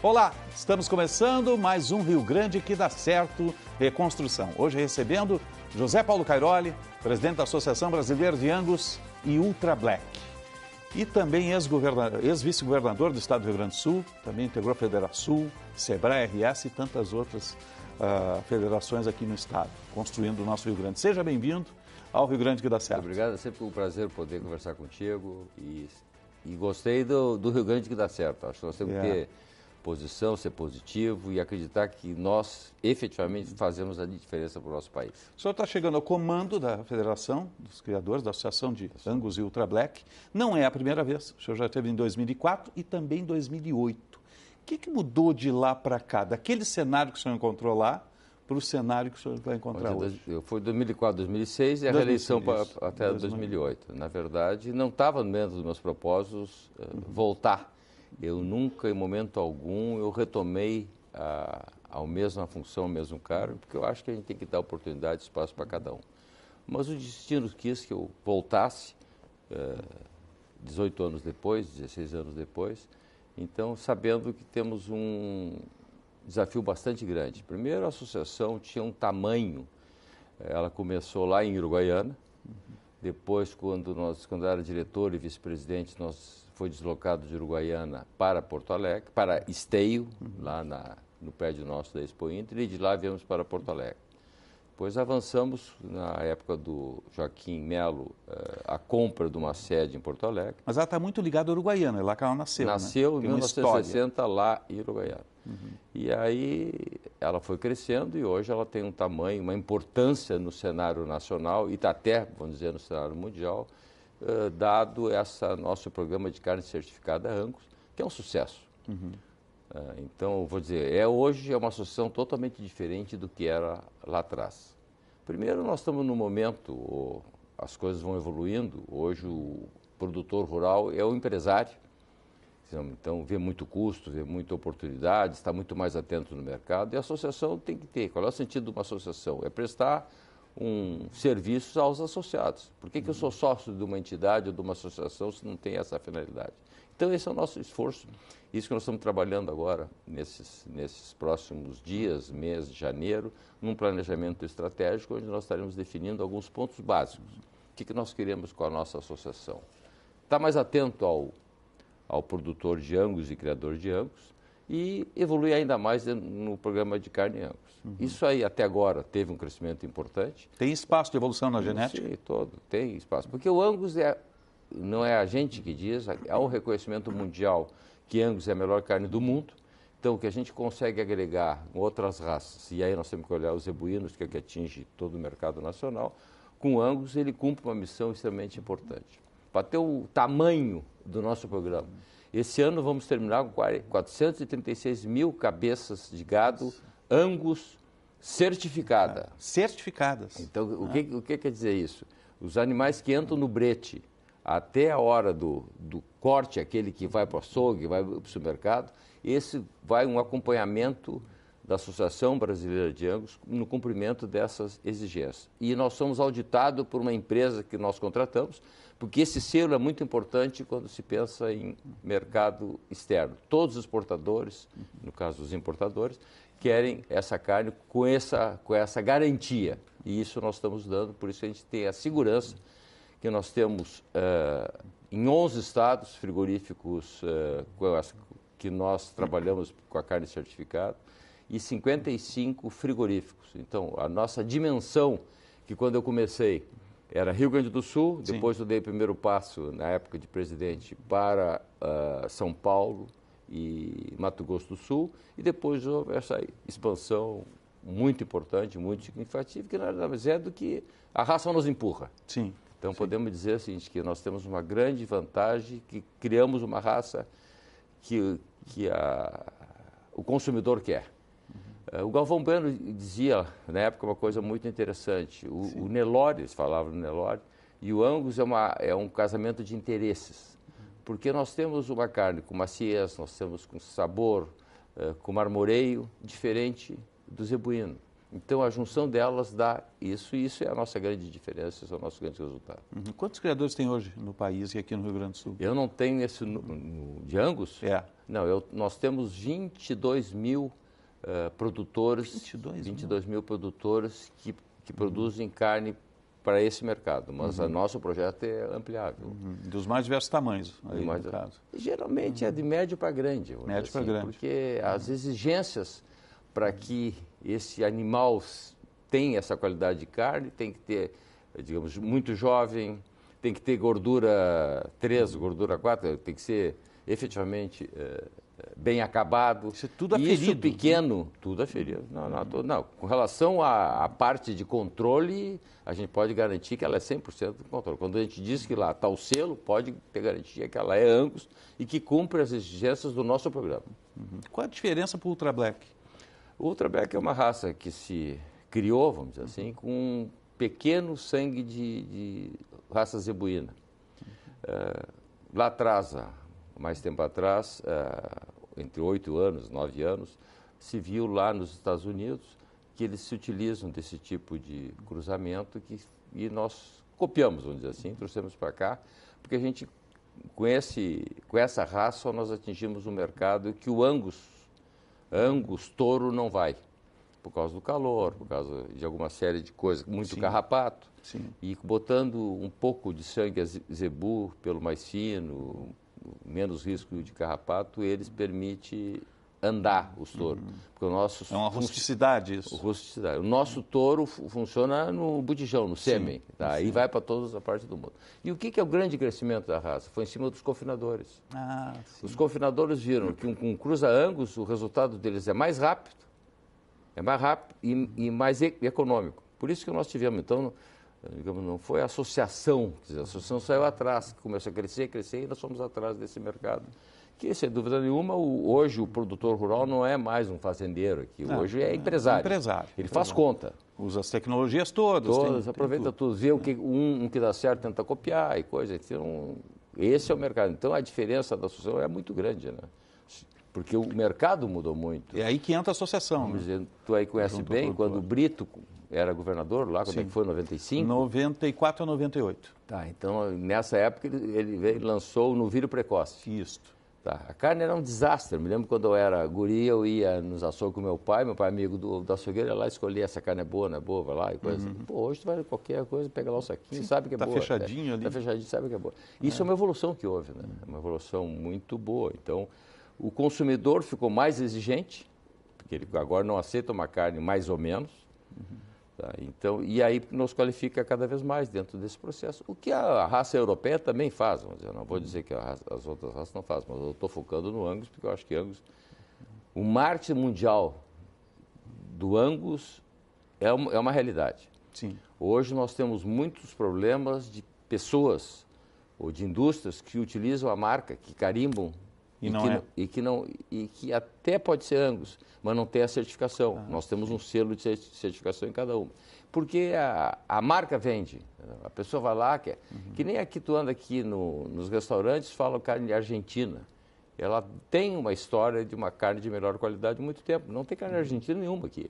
Olá, estamos começando mais um Rio Grande que dá certo reconstrução. Hoje recebendo José Paulo Cairoli, presidente da Associação Brasileira de Angus e Ultra Black. E também ex-vice-governador do estado do Rio Grande do Sul, também integrou a Federação, Sebrae, RS e tantas outras federações aqui no estado, construindo o nosso Rio Grande. Seja bem-vindo ao Rio Grande que dá certo. Obrigado, é sempre um prazer poder conversar contigo e gostei do Rio Grande que dá certo. Acho que nós temos que ter posição, ser positivo e acreditar que nós efetivamente fazemos a diferença para o nosso país. O senhor está chegando ao comando da Federação dos Criadores, da Associação de Angus e Ultra Black. Não é a primeira vez, o senhor já esteve em 2004 e também em 2008. O que mudou de lá para cá, daquele cenário que o senhor encontrou lá para o cenário que o senhor vai encontrar hoje? Foi 2004, 2006 e a reeleição até 2008. Na verdade, não estava dentro dos meus propósitos voltar. Eu nunca, em momento algum, eu retomei a mesma função, o mesmo cargo, porque eu acho que a gente tem que dar oportunidade e espaço para cada um. Mas o destino quis que eu voltasse 18 anos depois, 16 anos depois, então sabendo que temos um desafio bastante grande. Primeiro, a associação tinha um tamanho, ela começou lá em Uruguaiana, depois, quando eu era diretor e vice-presidente, nós foi deslocado de Uruguaiana para Porto Alegre, para Esteio, lá no prédio nosso da Expo Inter, e de lá viemos para Porto Alegre. Depois avançamos, na época do Joaquim Melo, a compra de uma sede em Porto Alegre. Mas ela está muito ligada à Uruguaiana, é lá que ela nasceu, Nasceu né? em 1960 lá em Uruguaiana. E aí ela foi crescendo e hoje ela tem um tamanho, uma importância no cenário nacional e até, vamos dizer, no cenário mundial, dado nosso programa de carne certificada Angus, que é um sucesso. Então, vou dizer, hoje é uma associação totalmente diferente do que era lá atrás. Primeiro, nós estamos num momento, as coisas vão evoluindo, hoje o produtor rural é o empresário, então vê muito custo, vê muita oportunidade, está muito mais atento no mercado, e a associação tem que ter. Qual é o sentido de uma associação? É prestar um serviço aos associados. Por que eu sou sócio de uma entidade ou de uma associação se não tem essa finalidade? Então, esse é o nosso esforço. Isso que nós estamos trabalhando agora, nesses próximos dias, mês de janeiro, num planejamento estratégico, onde nós estaremos definindo alguns pontos básicos. O que nós queremos com a nossa associação? Estar mais atento ao produtor de Angus e criador de Angus e evoluir ainda mais no programa de carne Angus. Isso aí, até agora, teve um crescimento importante. Tem espaço de evolução na genética? Sim, tem espaço. Porque o Angus não é a gente que diz, há um reconhecimento mundial que Angus é a melhor carne do mundo. Então, o que a gente consegue agregar com outras raças, e aí nós temos que olhar os zebuínos, que é o que atinge todo o mercado nacional, com o Angus ele cumpre uma missão extremamente importante. Para ter o tamanho do nosso programa, esse ano vamos terminar com 436 mil cabeças de gado Angus certificada. Certificadas. Então, o que quer dizer isso? Os animais que entram no brete até a hora do corte, aquele que vai para o açougue, vai para o supermercado, esse vai um acompanhamento da Associação Brasileira de Angus no cumprimento dessas exigências. E nós somos auditados por uma empresa que nós contratamos, porque esse selo é muito importante quando se pensa em mercado externo. Todos os exportadores, no caso os importadores, querem essa carne com essa garantia. E isso nós estamos dando, por isso a gente tem a segurança que nós temos em 11 estados frigoríficos que nós trabalhamos com a carne certificada e 55 frigoríficos. Então, a nossa dimensão, que quando eu comecei era Rio Grande do Sul, depois eu dei o primeiro passo, na época de presidente, para São Paulo e Mato Grosso do Sul, e depois houve essa expansão muito importante, muito significativa, que nada mais é do que a raça nos empurra. Sim. Então, podemos dizer o seguinte, que nós temos uma grande vantagem, que criamos uma raça que o consumidor quer. O Galvão Bueno dizia, na época, uma coisa muito interessante. O Nelore, eles falavam no Nelore, e o Angus é um casamento de interesses. Porque nós temos uma carne com maciez, nós temos com sabor, com marmoreio, diferente do zebuíno. Então, a junção delas dá isso, e isso é a nossa grande diferença, esse é o nosso grande resultado. Quantos criadores tem hoje no país e aqui no Rio Grande do Sul? Eu não tenho esse de Angus? É. Não, nós temos 22 mil produtores, 22 mil produtores que produzem carne para esse mercado, mas o nosso projeto é ampliável. Dos mais diversos tamanhos, aí, no caso. Geralmente é de médio para grande. Médio para grande. Porque as exigências para que esse animal tenha essa qualidade de carne tem que ter, digamos, muito jovem, tem que ter gordura 3, gordura 4, tem que ser efetivamente bem acabado. Isso é tudo aferido. Isso pequeno, tudo aferido. Não. Com relação à parte de controle, a gente pode garantir que ela é 100% de controle. Quando a gente diz que lá está o selo, pode ter garantia que ela é Angus e que cumpre as exigências do nosso programa. Qual a diferença para o Ultra Black? O Ultra Black é uma raça que se criou, vamos dizer assim, com um pequeno sangue de raça zebuína. Lá atrás, mais tempo atrás, entre 8 anos, 9 anos, se viu lá nos Estados Unidos que eles se utilizam desse tipo de cruzamento e nós copiamos, vamos dizer assim, trouxemos para cá, porque a gente, com essa raça, nós atingimos um mercado que o Angus touro não vai, por causa do calor, por causa de alguma série de coisas, muito carrapato. Sim. E botando um pouco de sangue zebu pelo mais fino, menos risco de carrapato, eles permitem andar os touros. Porque o nosso é uma rusticidade isso. Rusticidade. O nosso touro funciona no botijão, no sêmen. Tá? Aí vai para todas as partes do mundo. E o que é o grande crescimento da raça? Foi em cima dos confinadores. Os confinadores viram que um cruza-angus, o resultado deles é mais rápido e mais econômico. Por isso que nós tivemos, então, digamos, não foi a associação, quer dizer, a associação saiu atrás, começou a crescer, e nós fomos atrás desse mercado. Que, sem dúvida nenhuma, hoje o produtor rural não é mais um fazendeiro aqui, hoje é empresário. Ele faz conta. Usa as tecnologias todas. Aproveita tudo. Vê o que, um que dá certo, tenta copiar e coisa. Então, esse é o mercado. Então, a diferença da associação é muito grande, né? Porque o mercado mudou muito. É aí que entra a associação. Vamos dizer, tu aí conhece bem, quando o Brito era governador, lá, quando é que foi, 95? 94 a 98. Tá, então, nessa época, ele lançou o novilho precoce. Isso. Tá. A carne era um desastre. Eu me lembro quando eu era guri, eu ia nos açougues com meu pai amigo do açougueiro, ia lá escolher essa carne é boa, não é boa, vai lá e coisa assim. Pô, hoje tu vai qualquer coisa, pega lá o saquinho, sabe que é boa. Está fechadinho ali. Está fechadinho, sabe que é boa. Isso é uma evolução que houve, né? É uma evolução muito boa. Então, o consumidor ficou mais exigente, porque ele agora não aceita uma carne mais ou menos. Tá? Então, e aí nos qualifica cada vez mais dentro desse processo. O que a raça europeia também faz, vamos dizer, eu não vou dizer que as outras raças não fazem, mas eu estou focando no Angus, porque eu acho que Angus, o marketing mundial do Angus é uma realidade. Sim. Hoje nós temos muitos problemas de pessoas ou de indústrias que utilizam a marca, que carimbam e que até pode ser Angus, mas não tem a certificação. Nós temos um selo de certificação em cada uma. Porque a marca vende. A pessoa vai lá, que nem aqui tu anda aqui nos restaurantes, fala carne argentina. Ela tem uma história de uma carne de melhor qualidade há muito tempo. Não tem carne argentina nenhuma aqui.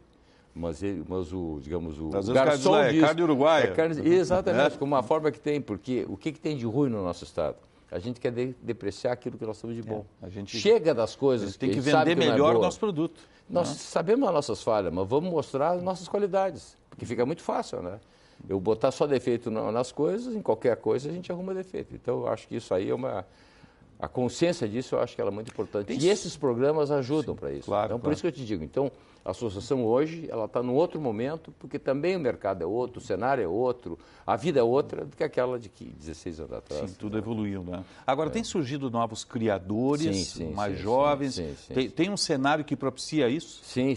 Mas o garçom diz... carne uruguaia. Exatamente, como uma forma que tem. Porque o que tem de ruim no nosso estado? A gente quer depreciar aquilo que nós temos de bom. A gente chega das coisas tem que vender melhor o nosso produto. Nós sabemos as nossas falhas, mas vamos mostrar as nossas qualidades, porque fica muito fácil, né? Eu botar só defeito nas coisas, em qualquer coisa a gente arruma defeito. Então, eu acho que isso aí é a consciência disso, eu acho que ela é muito importante. E esses programas ajudam para isso. Claro, então, por isso que eu te digo. Então, a associação hoje, ela está num outro momento, porque também o mercado é outro, o cenário é outro, a vida é outra do que aquela de 16 anos atrás. Sim, tudo evoluiu, né? Agora, tem surgido novos criadores, mais jovens. Tem um cenário que propicia isso? Sim.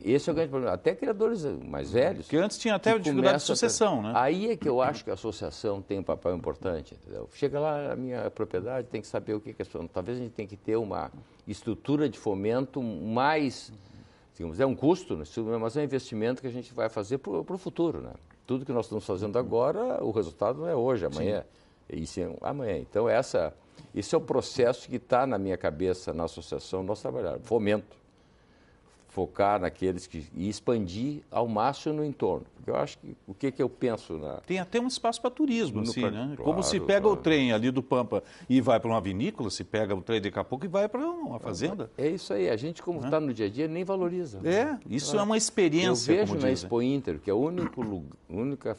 Esse é o grande problema. Até criadores mais velhos. Porque antes tinha até dificuldade de sucessão, né? Aí é que eu acho que a associação tem um papel importante, entendeu? Chega lá na minha propriedade, tem que saber o que é a... Talvez a gente tenha que ter uma estrutura de fomento mais... Digamos, é um custo, mas é um investimento que a gente vai fazer para o futuro, né? Tudo que nós estamos fazendo agora, o resultado não é hoje, amanhã. Isso é amanhã. Então, esse é o processo que está na minha cabeça, na associação, nós trabalhamos. Fomento. focar naqueles e expandir ao máximo no entorno. Porque eu acho que o que eu penso na... Tem até um espaço para turismo, assim, né? Claro, Como se pega o trem ali do Pampa e vai para uma vinícola, se pega o trem daqui a pouco e vai para uma fazenda. É isso aí, a gente como está no dia a dia nem valoriza. É, isso é uma experiência, eu vejo como na dizem. Expo Inter, que é a única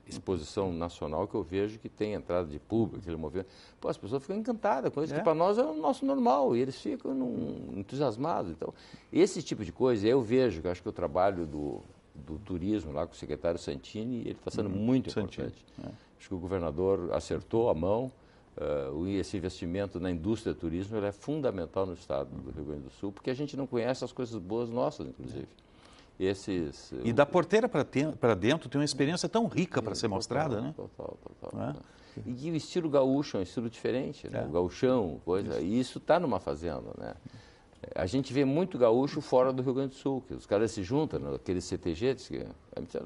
exposição nacional que eu vejo que tem entrada de público, aquele movimento. Pô, as pessoas ficam encantadas com isso, que para nós é o nosso normal, e eles ficam entusiasmados. Então, esse tipo de coisa, eu vejo, que eu acho que o trabalho do turismo lá com o secretário Santini, ele está sendo muito importante. Acho que o governador acertou a mão, esse investimento na indústria do turismo ele é fundamental no estado do Rio Grande do Sul, porque a gente não conhece as coisas boas nossas, inclusive. E da porteira para dentro tem uma experiência tão rica para ser mostrada, né? Total. E o estilo gaúcho é um estilo diferente, né? O gauchão, coisa. E isso está numa fazenda, né? A gente vê muito gaúcho fora do Rio Grande do Sul, que os caras se juntam naqueles CTG,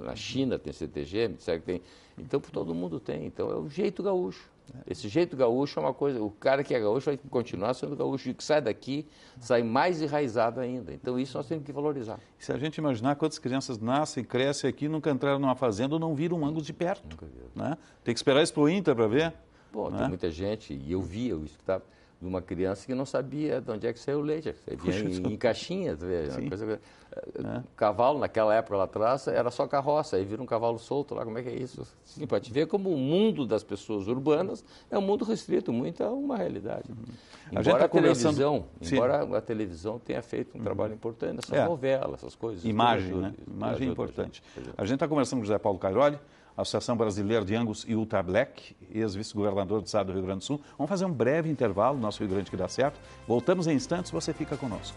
na China tem CTG, me disseram que tem. Então todo mundo tem. Então é o jeito gaúcho. Esse jeito gaúcho é uma coisa, o cara que é gaúcho vai continuar sendo gaúcho, e que sai daqui, sai mais enraizado ainda. Então isso nós temos que valorizar. Se a gente imaginar quantas crianças nascem, crescem aqui, nunca entraram numa fazenda ou não viram Angus de perto. Nunca viram. Né? Tem que esperar a Expo Inter para ver. Bom, tem muita gente, e eu escutava de uma criança que não sabia de onde é que saiu o leite, vinha em caixinhas, cavalo naquela época lá atrás era só carroça, aí vira um cavalo solto lá, como é que é isso? Sim, para te ver como o mundo das pessoas urbanas é um mundo restrito, muito a uma realidade. Embora a televisão tenha feito um trabalho importante nessas novelas, essas coisas. Imagem, né? Imagem é importante. A gente está conversando com o José Paulo Cairoli, Associação Brasileira de Angus e Ultra Black, ex-vice-governador do estado do Rio Grande do Sul. Vamos fazer um breve intervalo, nosso Rio Grande que dá certo. Voltamos em instantes, você fica conosco.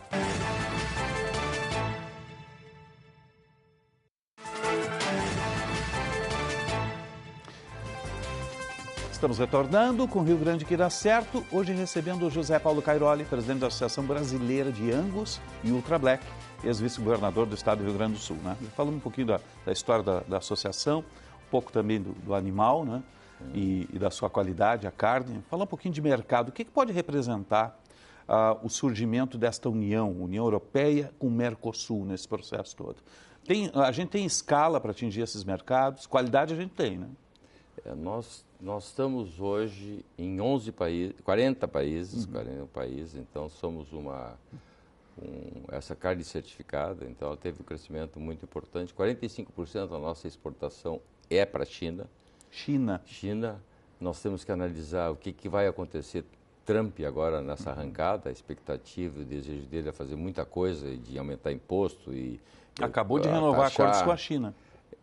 Estamos retornando com o Rio Grande que dá certo, hoje recebendo o José Paulo Cairoli, presidente da Associação Brasileira de Angus e Ultra Black, ex-vice-governador do estado do Rio Grande do Sul. Né? Falamos um pouquinho da história da associação, um pouco também do animal, né? E da sua qualidade, a carne. Falar um pouquinho de mercado. O que pode representar o surgimento desta união Europeia com o Mercosul nesse processo todo? A gente tem escala para atingir esses mercados, qualidade a gente tem, né? Nós estamos hoje em 40 países, 41 países, então somos essa carne certificada, então ela teve um crescimento muito importante. 45% da nossa exportação é para a China. China, nós temos que analisar o que vai acontecer. Trump agora nessa arrancada, a expectativa, o desejo dele é fazer muita coisa, de aumentar imposto e... Acabou de renovar acordos com a China.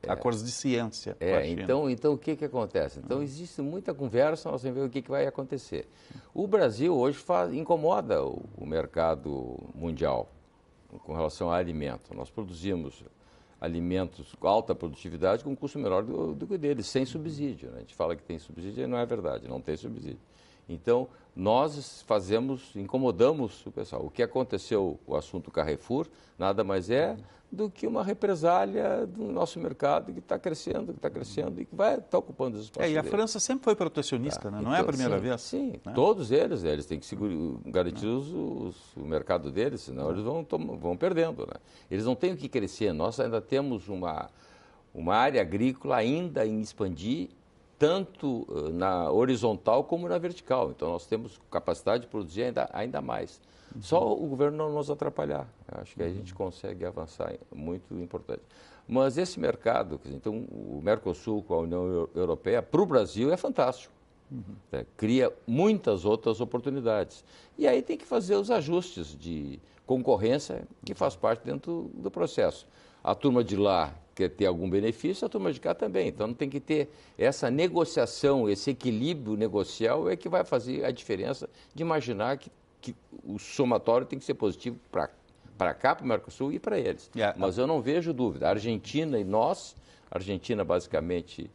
Acordos de ciência com a China. Então o que acontece? Então existe muita conversa, nós vamos ver o que vai acontecer. O Brasil hoje incomoda o mercado mundial com relação a alimento. Nós produzimos alimentos com alta produtividade com um custo menor do que o deles, sem subsídio. Né? A gente fala que tem subsídio e não é verdade, não tem subsídio. Então, nós incomodamos o pessoal. O que aconteceu, o assunto Carrefour, nada mais é do que uma represália do nosso mercado que está crescendo e que vai estar ocupando os espaços. E a França sempre foi protecionista, né? Não é a primeira vez. Sim, né? Todos eles têm que garantir o mercado deles, senão eles vão perdendo. Né? Eles não têm o que crescer. Nós ainda temos uma área agrícola ainda em expandir, tanto na horizontal como na vertical. Então, nós temos capacidade de produzir ainda mais. Só o governo não nos atrapalhar. Acho que a gente consegue avançar, muito importante. Mas esse mercado, então, o Mercosul com a União Europeia, para o Brasil é fantástico. Cria muitas outras oportunidades. E aí tem que fazer os ajustes de concorrência que faz parte dentro do processo. A turma de lá quer ter algum benefício, a turma de cá também. Então, tem que ter essa negociação, esse equilíbrio negocial é que vai fazer a diferença de imaginar que o somatório tem que ser positivo para cá, para o Mercosul e para eles. Mas eu não vejo dúvida. A Argentina e nós, a Argentina basicamente,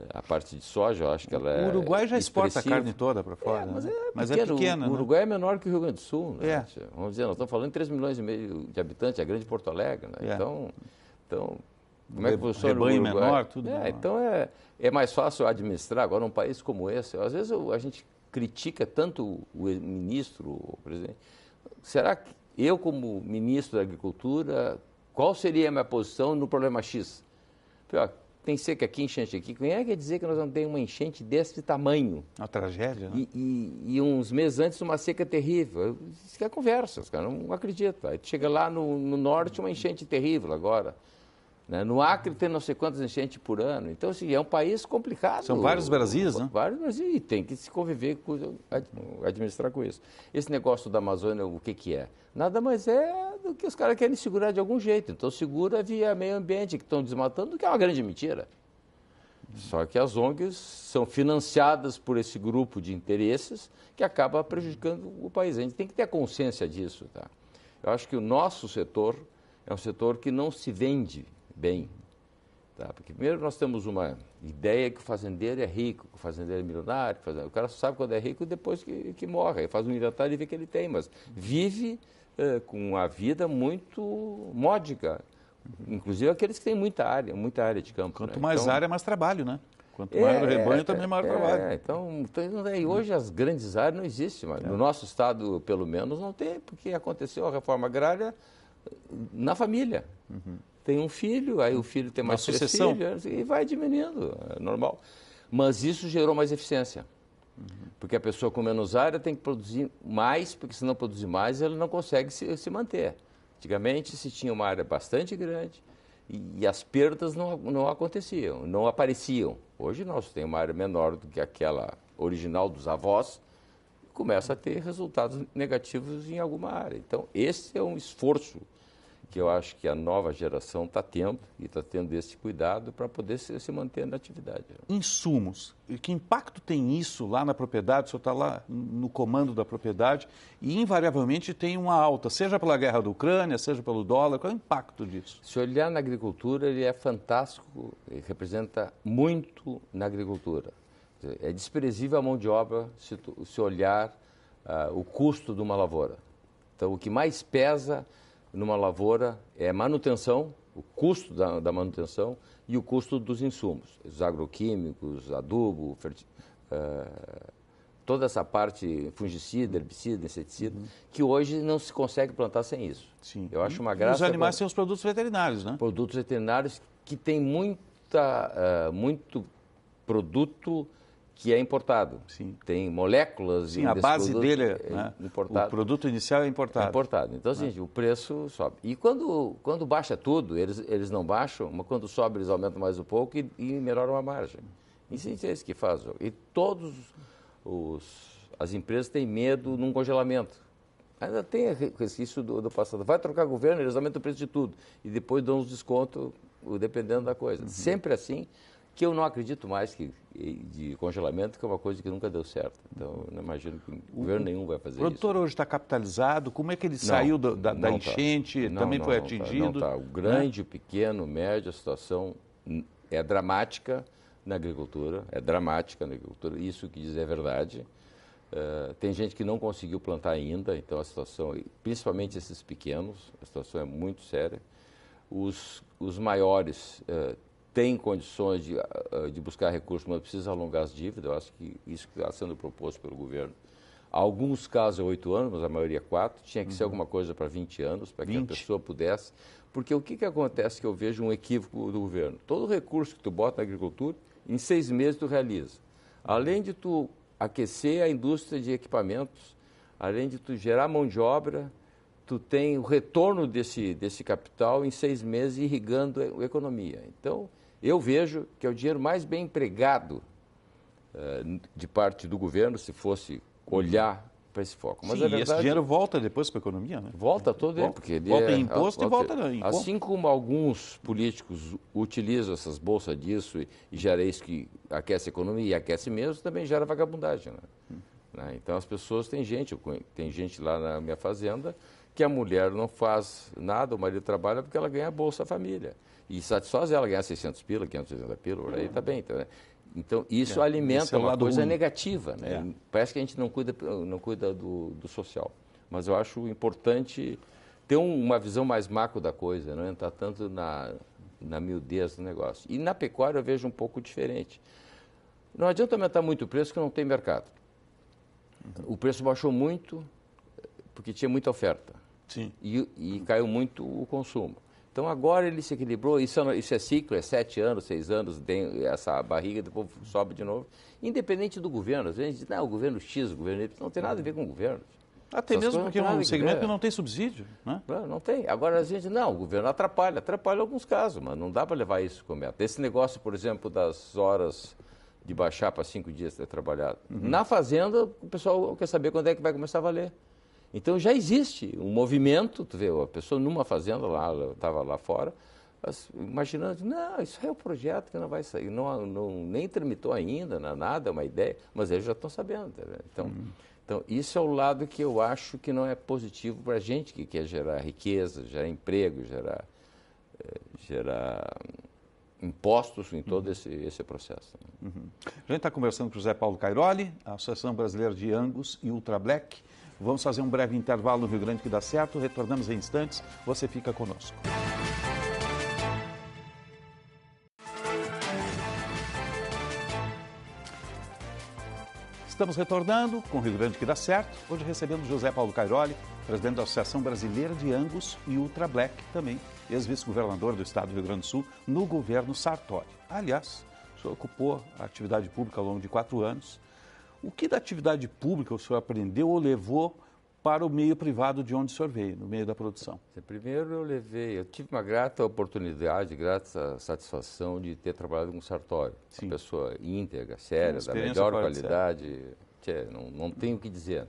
a parte de soja, eu acho que ela é... O Uruguai já exporta a carne toda para fora. Mas é pequena. O Uruguai é menor que o Rio Grande do Sul. Né? Vamos dizer, nós estamos falando de 3,5 milhões de habitantes, é a grande Porto Alegre. Né? Então, como é que funciona o Uruguai? Menor, tudo menor. Então, é mais fácil administrar. Agora, num país como esse, às vezes a gente critica tanto o ministro, o presidente. Será que eu como ministro da Agricultura, qual seria a minha posição no problema X? Falei, ó, tem seca aqui, enchente aqui. Quem é que quer dizer que nós vamos ter uma enchente desse tamanho? Uma tragédia, né? E uns meses antes uma seca terrível. Isso que é conversa, os caras não acreditam. Aí chega lá no norte uma enchente terrível agora. Né? No Acre tem não sei quantas enchentes por ano. Então, assim, é um país complicado. São vários Brasis, né? Vários Brasis, e tem que se conviver, administrar com isso. Esse negócio da Amazônia, o que é? Nada mais é do que os caras querem segurar de algum jeito. Então, segura via meio ambiente, que estão desmatando, que é uma grande mentira. Só que as ONGs são financiadas por esse grupo de interesses que acaba prejudicando o país. A gente tem que ter consciência disso, tá? Eu acho que o nosso setor é um setor que não se vende bem. Tá? Porque primeiro nós temos uma ideia que o fazendeiro é rico, que o fazendeiro é milionário, o cara só sabe quando é rico depois que morre. Aí faz um inventário e vê que ele tem, mas vive com uma vida muito módica. Inclusive aqueles que têm muita área de campo. Quanto né? mais Então, área, mais trabalho, né? Quanto maior o rebanho, também maior trabalho. Então, e hoje as grandes áreas não existem, mas no nosso estado, pelo menos, não tem, porque aconteceu a reforma agrária na família. Tem um filho, aí o filho tem mais 3 filhos, e vai diminuindo, é normal. Mas isso gerou mais eficiência. Porque a pessoa com menos área tem que produzir mais, porque se não produzir mais, ela não consegue se manter. Antigamente se tinha uma área bastante grande e as perdas não aconteciam, não apareciam. Hoje nós temos uma área menor do que aquela original dos avós, começa a ter resultados negativos em alguma área. Então, esse é um esforço que eu acho que a nova geração está tendo, e está tendo esse cuidado para poder se manter na atividade. Insumos. Que impacto tem isso lá na propriedade? O senhor está lá no comando da propriedade e, invariavelmente, tem uma alta, seja pela guerra da Ucrânia, seja pelo dólar. Qual é o impacto disso? Se olhar na agricultura, ele é fantástico, ele representa muito na agricultura. É desprezível a mão de obra se olhar o custo de uma lavoura. Então, o que mais pesa numa lavoura é a manutenção, o custo da manutenção e o custo dos insumos, os agroquímicos, adubo, toda essa parte fungicida, herbicida, inseticida, que hoje não se consegue plantar sem isso. Sim. Eu acho uma graça. Os animais têm os produtos veterinários, né? Produtos veterinários que têm muito produto que é importado. Sim. Tem moléculas. Sim, a base dele é importado. O produto inicial é importado. É importado. Então, assim, o preço sobe. E quando baixa tudo, eles não baixam, mas quando sobe, eles aumentam mais um pouco e melhoram a margem. Isso é isso que faz. E todas as empresas têm medo num congelamento. Ainda tem resquício do passado. Vai trocar governo, eles aumentam o preço de tudo. E depois dão uns descontos, dependendo da coisa. Sempre assim, que eu não acredito mais de congelamento, que é uma coisa que nunca deu certo. Então, não imagino que governo nenhum vai fazer isso. O produtor hoje está capitalizado? Como é que ele saiu da enchente? Também foi atingido? Não está. O grande, o pequeno, o médio, a situação é dramática na agricultura. É dramática na agricultura. Isso que diz é verdade. Tem gente que não conseguiu plantar ainda, então a situação, principalmente esses pequenos, a situação é muito séria. Os maiores têm condições de buscar recursos, mas precisa alongar as dívidas. Eu acho que isso está sendo proposto pelo governo. Alguns casos é 8 anos, mas a maioria é 4. Tinha que ser alguma coisa para 20 anos, para que a pessoa pudesse. Porque o que acontece que eu vejo um equívoco do governo? Todo recurso que tu bota na agricultura, em 6 meses tu realiza. Além de tu aquecer a indústria de equipamentos, além de tu gerar mão de obra, tu tem o retorno desse capital em 6 meses irrigando a economia. Então, eu vejo que é o dinheiro mais bem empregado de parte do governo, se fosse olhar para esse foco. Mas, verdade, esse dinheiro volta depois para a economia, né? Volta todo ele, porque ele volta em imposto e volta em imposto. Assim como alguns políticos utilizam essas bolsas disso e gera isso que aquece a economia e aquece mesmo, também gera vagabundagem, né? Então, as pessoas, tem gente lá na minha fazenda que a mulher não faz nada, o marido trabalha porque ela ganha a Bolsa Família. E satisfaz ela ganhar 600 pila, 560 pila, por aí está bem. Então, isso alimenta uma coisa negativa. Né? Parece que a gente não cuida do social. Mas eu acho importante ter uma visão mais macro da coisa, não entrar tanto na miudez do negócio. E na pecuária eu vejo um pouco diferente. Não adianta aumentar muito o preço que não tem mercado. O preço baixou muito porque tinha muita oferta. Sim. E caiu muito o consumo. Então agora ele se equilibrou, isso é ciclo, é 7 anos, 6 anos, tem essa barriga, depois sobe de novo. Independente do governo, às vezes a gente diz, não, o governo X, o governo Y, não tem nada a ver com o governo. Até mesmo porque é um segmento que não tem subsídio, né? Não tem. Agora a gente, não, o governo atrapalha em alguns casos, mas não dá para levar isso como meta. Esse negócio, por exemplo, das horas de baixar para 5 dias ter trabalhado. Na fazenda, o pessoal quer saber quando é que vai começar a valer. Então já existe um movimento, tu vê, a pessoa numa fazenda lá, estava lá fora, imaginando, não, isso é um projeto que não vai sair, nem tramitou ainda, nada, é uma ideia, mas eles já estão sabendo. Tá, então, isso é o lado que eu acho que não é positivo para a gente que quer gerar riqueza, gerar emprego, gerar impostos em todo esse processo. A gente está conversando com o José Paulo Cairoli, a Associação Brasileira de Angus e Ultra Black. Vamos fazer um breve intervalo no Rio Grande que dá certo, retornamos em instantes, você fica conosco. Estamos retornando com o Rio Grande que dá certo, hoje recebendo José Paulo Cairoli, presidente da Associação Brasileira de Angus e Ultra Black, também ex-vice-governador do estado do Rio Grande do Sul, no governo Sartori. Aliás, o senhor ocupou a atividade pública ao longo de 4 anos. O que da atividade pública o senhor aprendeu ou levou para o meio privado de onde o senhor veio, no meio da produção? Primeiro eu tive uma grata oportunidade, grata satisfação de ter trabalhado com o Sartori. Sim. Uma pessoa íntegra, séria, da melhor qualidade, não tenho o que dizer.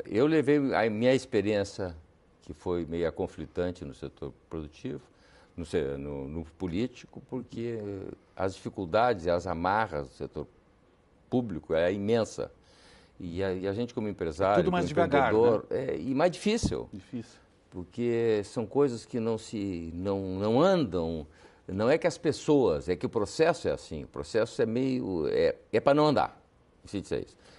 Eu levei a minha experiência, que foi meio conflitante no setor produtivo, no político, porque as dificuldades e as amarras do setor público é imensa. E a gente como empresário, tudo mais devagar, né? E mais difícil. Porque são coisas que não andam. Não é que as pessoas, é que o processo é assim. O processo é meio... É para não andar.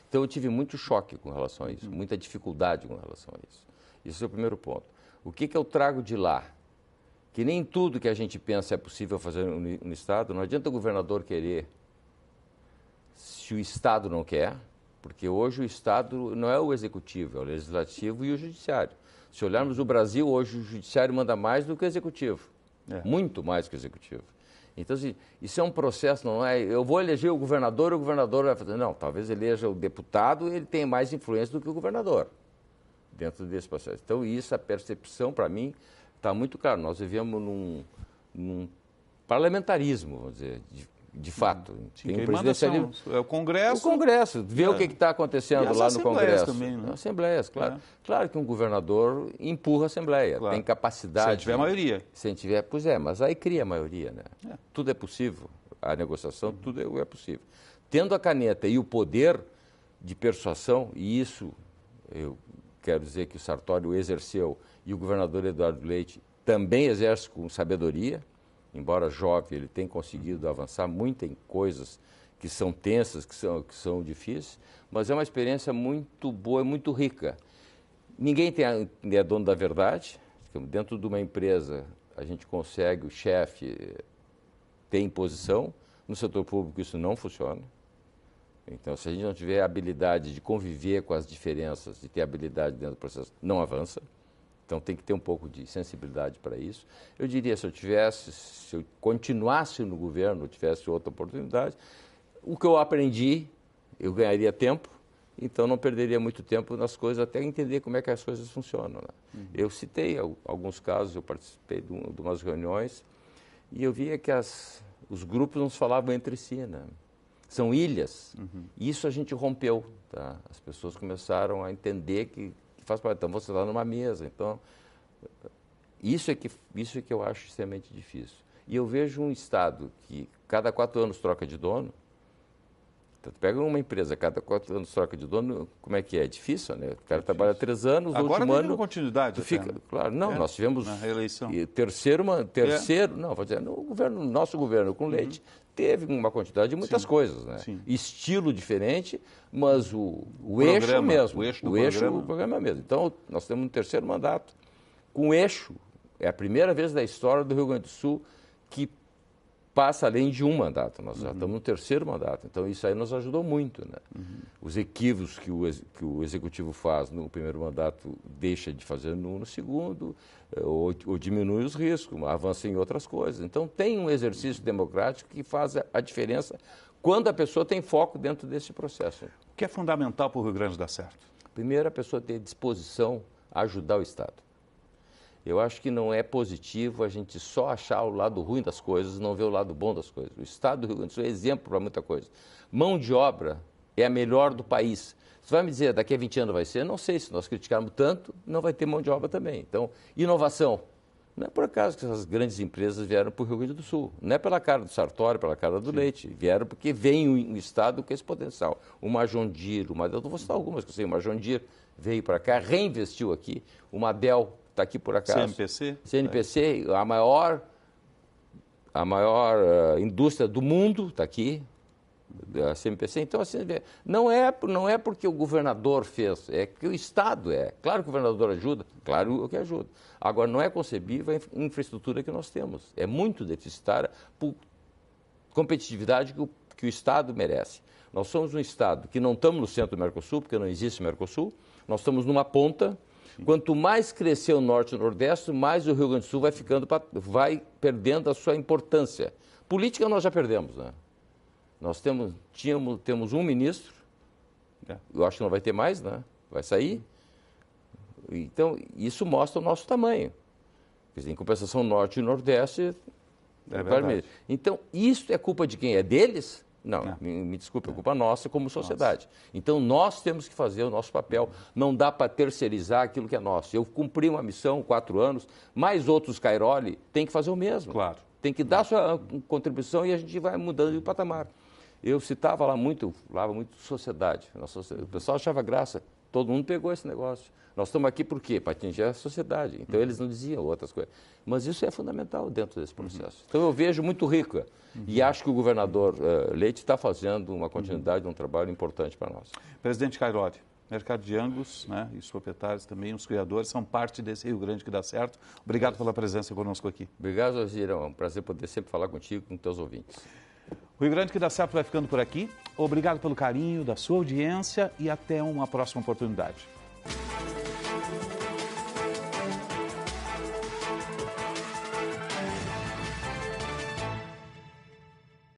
Então eu tive muito choque com relação a isso, muita dificuldade com relação a isso. Esse é o primeiro ponto. O que eu trago de lá? Que nem tudo que a gente pensa é possível fazer no Estado. Não adianta o governador querer se o Estado não quer, porque hoje o Estado não é o executivo, é o legislativo e o judiciário. Se olharmos o Brasil, hoje o judiciário manda mais do que o executivo, muito mais que o executivo. Então, assim, isso é um processo, não é? Eu vou eleger o governador vai fazer... Não, talvez eleja o deputado e ele tenha mais influência do que o governador dentro desse processo. Então, isso, a percepção, para mim, está muito claro. Nós vivemos num parlamentarismo, vamos dizer, de fato. Sim, tem um presidencialismo. É o Congresso. O Congresso, vê o que está acontecendo lá no Congresso. Também, né? Assembleias, claro. Claro que um governador empurra a Assembleia, tem capacidade. Se tiver maioria. Se tiver, pois mas aí cria a maioria, né? Tudo é possível, a negociação, tudo é possível. Tendo a caneta e o poder de persuasão, e isso eu quero dizer que o Sartori exerceu e o governador Eduardo Leite também exerce com sabedoria. Embora jovem, ele tem conseguido avançar muito em coisas que são tensas, que são difíceis, mas é uma experiência muito boa, muito rica. Ninguém é dono da verdade. Dentro de uma empresa, a gente consegue, o chefe ter imposição. No setor público, isso não funciona. Então, se a gente não tiver a habilidade de conviver com as diferenças, de ter habilidade dentro do processo, não avança. Então, tem que ter um pouco de sensibilidade para isso. Eu diria, se eu continuasse no governo, tivesse outra oportunidade, o que eu aprendi, eu ganharia tempo, então não perderia muito tempo nas coisas, até entender como é que as coisas funcionam. Né? Eu citei alguns casos, eu participei de umas reuniões, e eu via que os grupos não se falavam entre si, né? São ilhas. Isso a gente rompeu. Tá? As pessoas começaram a entender que faz parte. Então, você está numa mesa. Então, isso é que eu acho extremamente difícil. E eu vejo um Estado que cada 4 anos troca de dono. Então, tu pega uma empresa, cada 4 anos troca de dono, como é que é? É difícil, né? O cara trabalha 3 anos, no último ano... continuidade. Claro, não, nós tivemos... Na reeleição. Terceiro, não, vou dizer, nosso governo com Leite, teve uma quantidade de muitas coisas, né? Sim. Estilo diferente, mas o eixo é o mesmo. O eixo do programa é o mesmo. Então, nós temos um 3º mandato com eixo. É a primeira vez da história do Rio Grande do Sul que passa além de um mandato, nós já estamos no terceiro mandato, então isso aí nos ajudou muito, né? Os equívocos que o Executivo faz no primeiro mandato deixa de fazer no segundo, ou diminui os riscos, avança em outras coisas. Então tem um exercício democrático que faz a diferença quando a pessoa tem foco dentro desse processo. O que é fundamental para o Rio Grande dar certo? Primeiro, a pessoa ter disposição a ajudar o Estado. Eu acho que não é positivo a gente só achar o lado ruim das coisas e não ver o lado bom das coisas. O Estado do Rio Grande do Sul é exemplo para muita coisa. Mão de obra é a melhor do país. Você vai me dizer, daqui a 20 anos vai ser? Não sei, se nós criticarmos tanto, não vai ter mão de obra também. Então, inovação. Não é por acaso que essas grandes empresas vieram para o Rio Grande do Sul. Não é pela cara do Sartori, pela cara do Leite. Vieram porque vem um Estado com esse potencial. Uma John Deere, eu vou citar algumas que eu sei, uma John Deere veio para cá, reinvestiu aqui. Uma Dell está aqui por acaso. CNPC? CNPC, a maior indústria do mundo está aqui, a CNPC. Então, assim, não é porque o governador fez, é que o Estado é. Claro que o governador ajuda, claro que ajuda. Agora, não é concebível a infraestrutura que nós temos. É muito deficitária por competitividade que o Estado merece. Nós somos um Estado que não estamos no centro do Mercosul, porque não existe Mercosul, nós estamos numa ponta. Quanto mais crescer o Norte e o Nordeste, mais o Rio Grande do Sul vai perdendo a sua importância. Política nós já perdemos, né? Nós temos um ministro, eu acho que não vai ter mais, né? Vai sair. Então, isso mostra o nosso tamanho. Quer dizer, em compensação, Norte e Nordeste... Então, isso é culpa de quem? É deles? Não, me desculpe, é culpa nossa como sociedade. Então, nós temos que fazer o nosso papel. Não dá para terceirizar aquilo que é nosso. Eu cumpri uma missão, 4 anos, mais outros Cairoli têm que fazer o mesmo. Claro. Tem que dar sua contribuição e a gente vai mudando de patamar. Eu citava lá muito, falava muito sociedade. O pessoal achava graça. Todo mundo pegou esse negócio. Nós estamos aqui por quê? Para atingir a sociedade. Então, eles não diziam outras coisas. Mas isso é fundamental dentro desse processo. Então, eu vejo muito rica. E acho que o governador Leite está fazendo uma continuidade de um trabalho importante para nós. Presidente Cairoli, mercado de Angus, né, e os proprietários também, os criadores, são parte desse Rio Grande que dá certo. Obrigado pela presença conosco aqui. Obrigado, Ozir. É um prazer poder sempre falar contigo e com teus ouvintes. O Rio Grande que dá certo vai ficando por aqui. Obrigado pelo carinho da sua audiência e até uma próxima oportunidade.